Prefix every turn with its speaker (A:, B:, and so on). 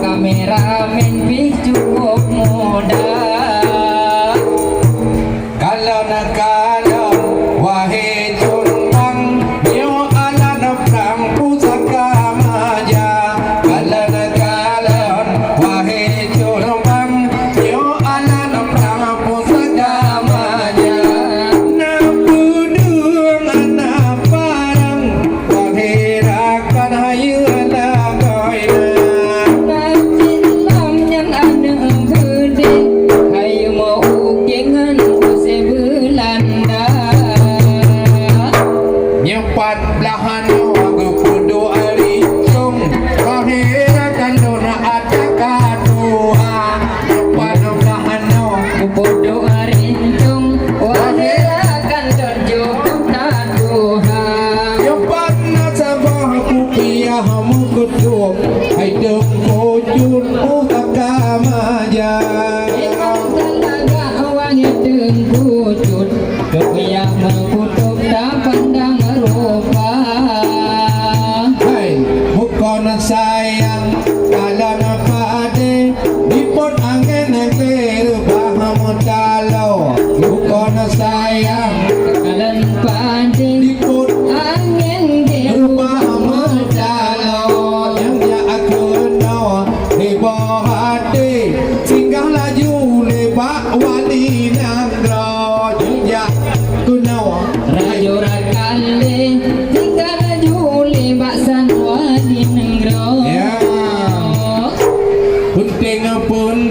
A: kameramen cukup mudah.
B: Kalau nak kalau wahai junbang yo ala nak perang pusaka maja. Kalau nak kalau wahai junbang yo ala nak perang pusaka maja. Nak budung anak parang wahai rakan hayu ala goina.
A: Najin lam yang ada gede, hayu mau ukengan use Belanda.
B: Nyepat belahan wagu pudu ari cung kahirakan dona ada kadua. Nyepat belahan
A: Bodo arincung, wahirakan terjutuk na Tuhan.
B: nyepat na sabah kupiah mukuduk hai deng kujun ukakamaja.
A: Ikong talaga awangnya tengkucut, kepiak mengkutuk tak pandang rupa.
B: Hai mukona sayang kalau nak pade dipot angin negeri baham dalau. Mukona sayang
A: Kalian pade
B: dipot
A: angin
B: rumah
A: dirubah
B: medalo yang dia aku no hebo hati singgah laju lebak wali nangro yang dia aku no
A: Rajurat kali tinggal Juli baksan wadi nenggro.
B: ya. Penting pun